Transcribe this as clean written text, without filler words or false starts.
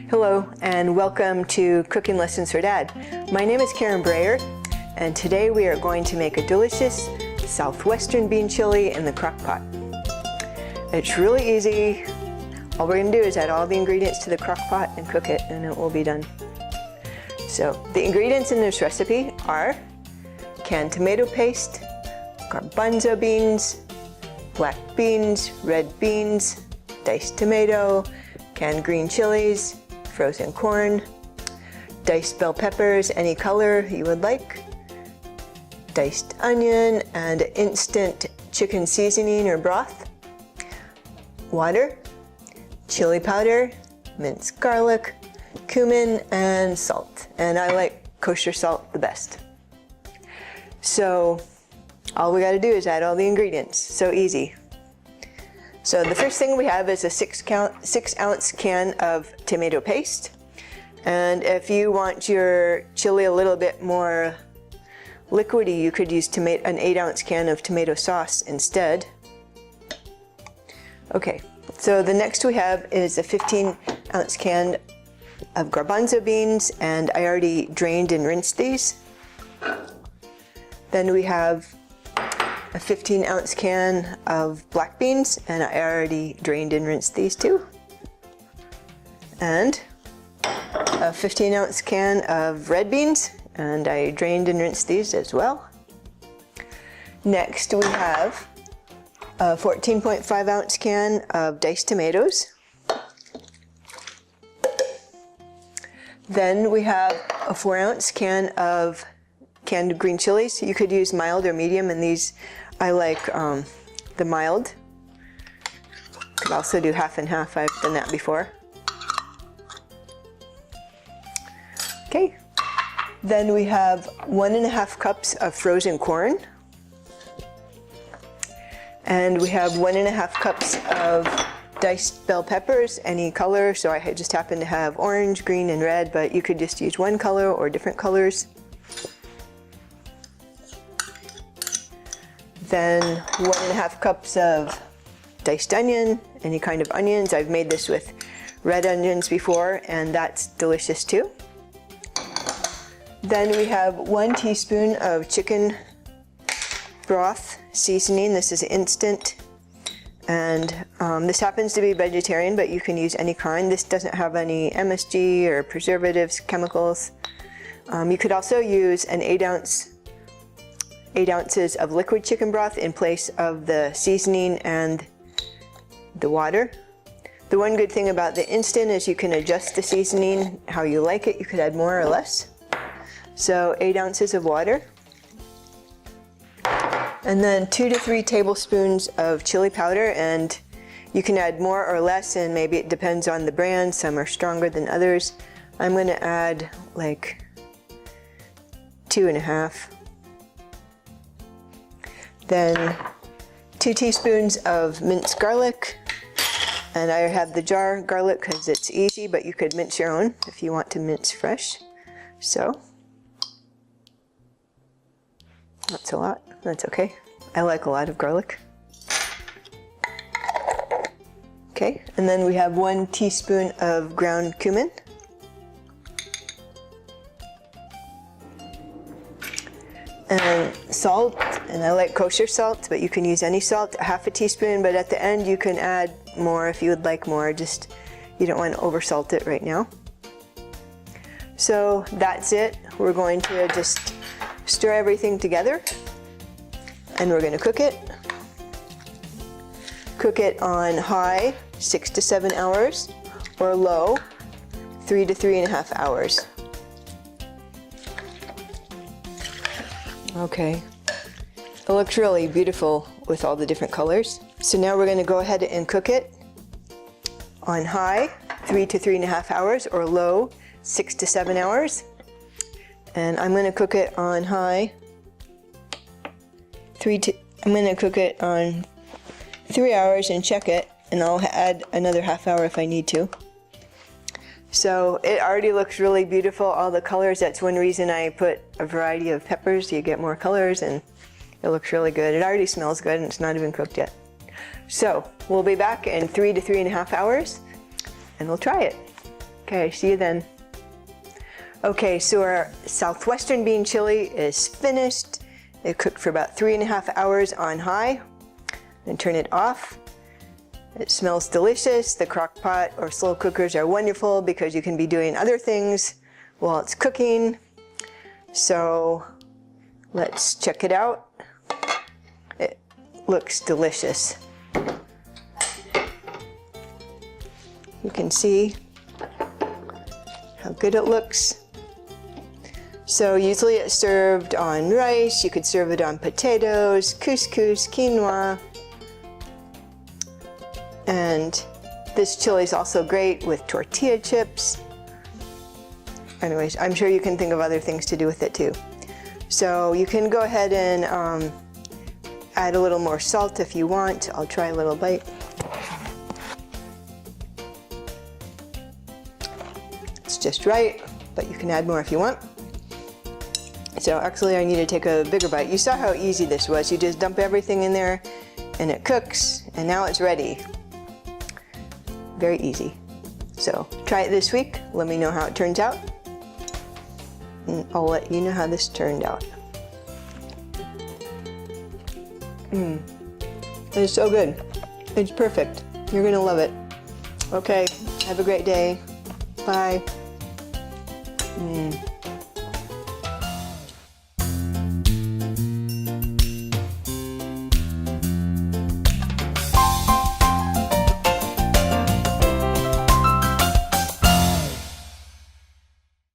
Hello and welcome to Cooking Lessons for Dad. My name is Karen Breyer and today we are going to make a delicious Southwestern bean chili in the crock pot. It's really easy. All we're going to do is add all the ingredients to the crock pot and cook it and it will be done. So the ingredients in this recipe are canned tomato paste, garbanzo beans, black beans, red beans, diced tomato, canned green chilies, frozen corn, diced bell peppers, any color you would like, diced onion, and instant chicken seasoning or broth, water, chili powder, minced garlic, cumin, and salt. And I like kosher salt the best. So all we got to do is add all the ingredients. So easy. So the first thing we have is a 6-ounce can of tomato paste. And if you want your chili a little bit more liquidy, you could use an 8-ounce can of tomato sauce instead. Okay, so the next we have is a 15-ounce can of garbanzo beans, and I already drained and rinsed these. Then we have a 15-ounce can of black beans, and I already drained and rinsed these too. And a 15-ounce can of red beans, and I drained and rinsed these as well. Next we have a 14.5-ounce can of diced tomatoes. Then we have a 4-ounce can of canned green chilies. You could use mild or medium, and these I like the mild. Could also do half and half. I've done that before. Okay. Then we have 1.5 cups of frozen corn. And we have 1.5 cups of diced bell peppers, any color. So I just happen to have orange, green, and red, but you could just use one color or different colors. Then 1.5 cups of diced onion, any kind of onions. I've made this with red onions before, and that's delicious too. Then we have 1 teaspoon of chicken broth seasoning. This is instant, and this happens to be vegetarian, but you can use any kind. This doesn't have any MSG or preservatives, chemicals. You could also use an 8 ounces of liquid chicken broth in place of the seasoning and the water. The one good thing about the instant is you can adjust the seasoning how you like it. You could add more or less. So 8 ounces of water. And then 2 to 3 tablespoons of chili powder, and you can add more or less, and maybe it depends on the brand. Some are stronger than others. I'm going to add like 2.5. Then 2 teaspoons of minced garlic, and I have the jar garlic because it's easy, but you could mince your own if you want to mince fresh. So that's a lot. That's okay. I like a lot of garlic. Okay, and then we have 1 teaspoon of ground cumin. And salt, and I like kosher salt, but you can use any salt, half a teaspoon, but at the end you can add more if you would like more. Just, you don't want to over salt it right now. So that's it. We're going to just stir everything together, and we're going to cook it. Cook it on high, 6 to 7 hours, or low, 3 to 3.5 hours. Okay, it looks really beautiful with all the different colors. So now we're going to go ahead and cook it on high, 3 to 3.5 hours, or low, 6 to 7 hours. And I'm going to cook it on high, I'm going to cook it on 3 hours and check it, and I'll add another half hour if I need to. So it already looks really beautiful, all the colors. That's one reason I put a variety of peppers. You get more colors, and it looks really good. It already smells good, and it's not even cooked yet. So we'll be back in 3 to 3.5 hours, and we'll try it. Okay, see you then. Okay, so our Southwestern bean chili is finished. It cooked for about 3.5 hours on high. Then turn it off. It smells delicious. The crock pot or slow cookers are wonderful because you can be doing other things while it's cooking. So let's check it out. It looks delicious. You can see how good it looks. So usually it's served on rice. You could serve it on potatoes, couscous, quinoa. And this chili is also great with tortilla chips. Anyways, I'm sure you can think of other things to do with it too. So you can go ahead and add a little more salt if you want. I'll try a little bite. It's just right, but you can add more if you want. So actually I need to take a bigger bite. You saw how easy this was. You just dump everything in there and it cooks, and now it's ready. Very easy. So try it this week. Let me know how it turns out. And I'll let you know how this turned out. It's so good. It's perfect. You're gonna love it. Okay, have a great day. Bye.